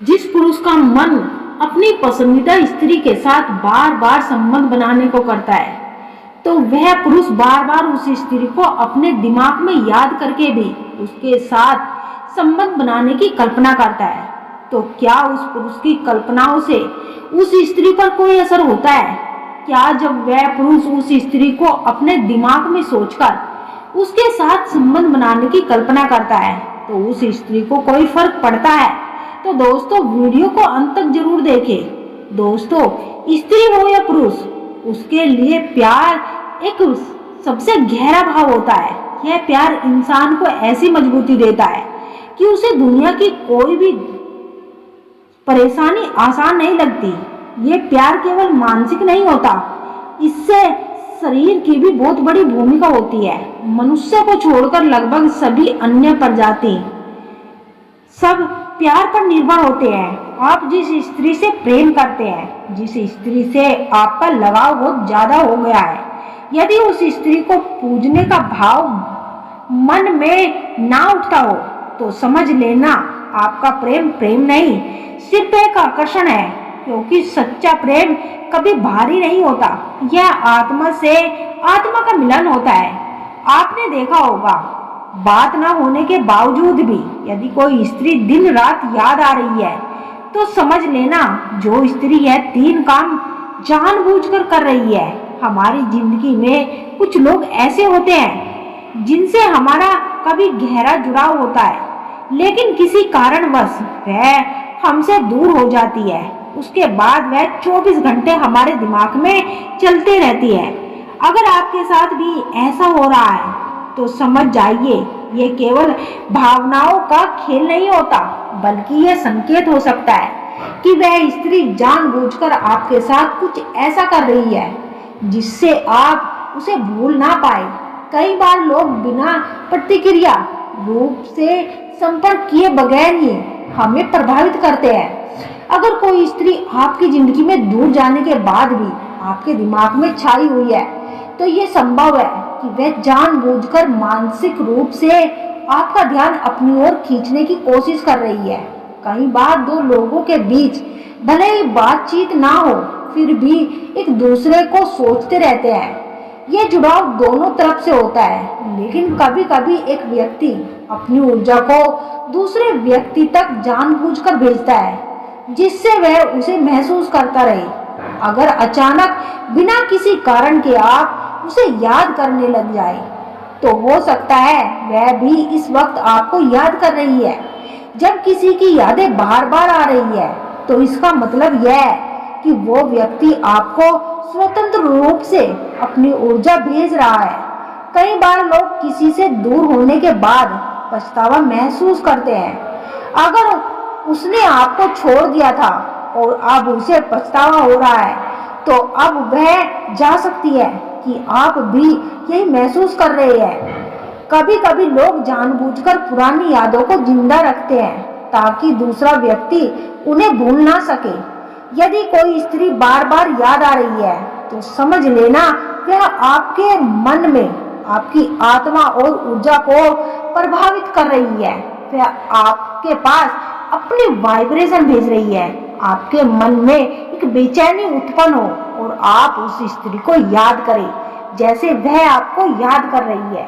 जिस पुरुष का मन अपनी पसंदीदा स्त्री के साथ बार बार संबंध बनाने को करता है, तो वह पुरुष बार बार उस स्त्री को अपने दिमाग में याद करके भी उसके साथ संबंध बनाने की कल्पना करता है। तो क्या उस पुरुष की कल्पनाओं से उस स्त्री पर कोई असर होता है? क्या जब वह पुरुष उस स्त्री को अपने दिमाग में सोचकर उसके साथ संबंध बनाने की कल्पना करता है, तो उस स्त्री को कोई फर्क पड़ता है? तो दोस्तों, वीडियो को अंत तक जरूर देखें। दोस्तों, स्त्री हो या पुरुष, उसके लिए प्यार एक सबसे गहरा भाव होता है। यह प्यार इंसान को ऐसी मजबूती देता है कि उसे दुनिया की कोई भी परेशानी आसान नहीं लगती। ये प्यार केवल मानसिक नहीं होता, इससे शरीर की भी बहुत बड़ी भूमिका होती है। मनुष्य को छोड़कर लगभग सभी अन्य प्रजाति सब प्यार पर निर्भर होते हैं। आप जिस स्त्री से प्रेम करते हैं, जिस स्त्री से आपका लगाव बहुत ज्यादा हो गया है, यदि उस स्त्री को पूजने का भाव मन में ना उठता हो, तो समझ लेना आपका प्रेम प्रेम नहीं, सिर्फ एक आकर्षण है। क्योंकि सच्चा प्रेम कभी भारी नहीं होता, यह आत्मा से आत्मा का मिलन होता है। आपने देखा होगा, बात ना होने के बावजूद भी यदि कोई स्त्री दिन रात याद आ रही है, तो समझ लेना जो स्त्री यह 3 काम जानबूझकर कर रही है। हमारी जिंदगी में कुछ लोग ऐसे होते हैं जिनसे हमारा कभी गहरा जुड़ाव होता है, लेकिन किसी कारणवश वह हमसे दूर हो जाती है। उसके बाद वह 24 घंटे हमारे दिमाग में चलते रहती है। अगर आपके साथ भी ऐसा हो रहा है, तो समझ जाइए, ये केवल भावनाओं का खेल नहीं होता, बल्कि यह संकेत हो सकता है कि वह स्त्री जानबूझकर आपके साथ कुछ ऐसा कर रही है जिससे आप उसे भूल ना पाए। कई बार लोग बिना प्रतिक्रिया रूप से संपर्क किए बगैर ही हमें प्रभावित करते हैं। अगर कोई स्त्री आपकी जिंदगी में दूर जाने के बाद भी आपके दिमाग में छाई हुई है, तो ये संभव है कि वह जानबूझकर मानसिक रूप से आपका ध्यान अपनी ओर खींचने की कोशिश कर रही है। कई बार 2 लोगों के बीच भले ही बातचीत ना हो, फिर भी एक दूसरे को सोचते रहते हैं। ये जुड़ाव दोनों तरफ से होता है, लेकिन कभी कभी एक व्यक्ति अपनी ऊर्जा को दूसरे व्यक्ति तक जानबूझकर भेजता है, जिससे वह उसे महसूस करता रहे। अगर अचानक बिना किसी कारण के आप उसे याद करने लग जाए, तो हो सकता है वह भी इस वक्त आपको याद कर रही है। जब किसी की यादें बार बार आ रही है, तो इसका मतलब यह है कि वो व्यक्ति आपको स्वतंत्र रूप से अपनी ऊर्जा भेज रहा है। कई बार लोग किसी से दूर होने के बाद पछतावा महसूस करते हैं। अगर उसने आपको छोड़ दिया था और अब उसे पछतावा हो रहा है, तो अब वह जा सकती है कि आप भी यही महसूस कर रहे हैं। कभी कभी लोग जानबूझकर पुरानी यादों को जिंदा रखते हैं ताकि दूसरा व्यक्ति उन्हें भूल ना सके। यदि कोई स्त्री बार बार याद आ रही है, तो समझ लेना वह आपके मन में आपकी आत्मा और ऊर्जा को प्रभावित कर रही है। वह आपके पास अपनी वाइब्रेशन भेज रही है। आपके मन में एक बेचैनी उत्पन्न हो और आप उस स्त्री को याद करें जैसे वह आपको याद कर रही है।